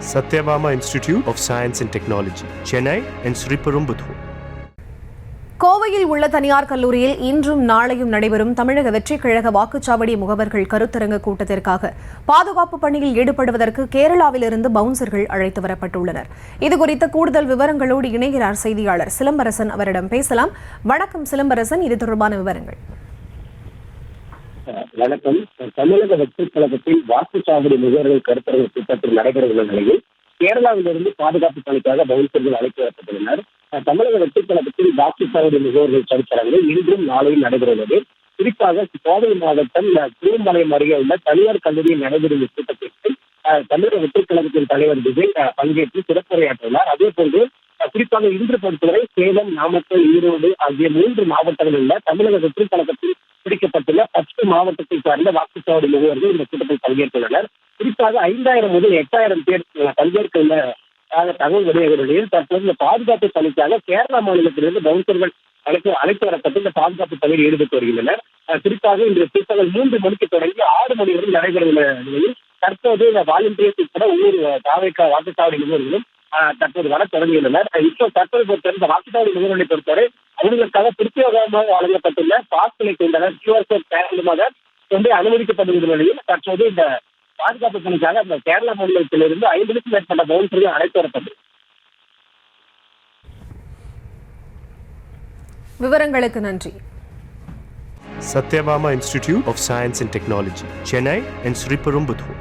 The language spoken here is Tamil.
Satyabama Institute of Science and Technology, Chennai and Sriperumbudur. கோவையில் உள்ள தனியார் கல்லூரியில் இன்றும் நாளையும் நடைபெறும் தமிழக வெற்றிக் கழக வாக்குச்சாவடி முகவர்கள் கருத்தரங்க கூட்டத்திற்காக பாதுகாப்பு பணியில் ஈடுபடுவதற்கு கேரளாவிலிருந்து பவுன்சர்கள் அழைத்து வரப்பட்டுள்ளனர். இதுகுறித்த கூடுதல் விவரங்களோடு இணைகிறார் செய்தியாளர் சிலம்பரசன். அவரிடம் பேசலாம். வணக்கம் சிலம்பரசன், இது தொடர்பான விவரங்கள். வணக்கம். தமிழக வெற்றிக் கழகத்தில் வாக்குச்சாவடி முகவர்கள் கருத்தரங்க கூட்டத்தில் நடைபெறவுள்ள நிலையில் கேரளாவிலிருந்து பாதுகாப்பு பணிக்காக பவுன்சர்கள் அழைத்து வரப்பட்டுள்ளனர். தமிழக வெற்றிக் கழகத்தில் வாக்குச்சாவடி முகவர்கள் கருத்தரங்கு இன்றும் நாளையும் நடைபெறுகிறது. குறிப்பாக கோவை மாவட்டம் திருமலையம் அருகே உள்ள தனியார் கல்லூரியில் நடைபெறும் கூட்டத்திற்கு தமிழக வெற்றிக் கழகத்தின் தலைவர் விஜய் பங்கேற்று சிறப்புரையாற்றினார். அதே போன்று குறிப்பாக இன்று பொறுத்தவரை சேலம், நாமக்கல், ஈரோடு ஆகிய 3 மாவட்டங்களில் உள்ள தமிழக வெற்றிக் கழகத்தில் பிடிக்கப்பட்டுள்ள 10 மாவட்டத்தை சார்ந்த வாக்குச்சாவடி முகவர்கள் இந்த கூட்டத்தில் பங்கேற்றுள்ளனர். குறிப்பாக 5000 முதல் 8000 பேர் பங்கேற்க உள்ள தகவல் வெளியாக நிலையில் தற்போது இந்த பாதுகாப்பு பணிக்காக கேரளா மாநிலத்திலிருந்து பவுன்சர்கள் அழைத்து வரப்பட்டு இந்த பாதுகாப்பு பணியில் ஈடுபட்டு வருகின்றனர். குறிப்பாக இன்று பிற்பகல் 3 மணிக்கு தொடங்கி 6 மணி வரை நடைபெறவுள்ள நிலையில் தற்போது இந்த வாலண்டியர்ஸ் உட்பட ஒவ்வொரு வாக்குச்சாவடி முகவர்களும் தற்போது வர தொடங்கியுள்ளனர். இப்போ தற்போது பொறுத்தவரை இந்த வாக்குச்சாவடி முகவர்களை பொறுத்தவரை அவர்களுக்காக பிரத்யேகமாக வழங்கப்பட்டுள்ள பாஸ்களை கொண்டனர் QR கோட் காரணமாக கொண்டு அனுமதிக்கப்பட்டுள்ள நிலையில் தற்போது இந்த பாதுகாப்பு பணிக்காக அந்த கேரளா மாநிலத்திலிருந்து 50க்கும் மேற்பட்ட பவுன்சர்கள் அழைத்து வரப்பட்டது. விவரங்களுக்கு நன்றி. Satyabama Institute of Science and Technology, Chennai and Sriperumbudur.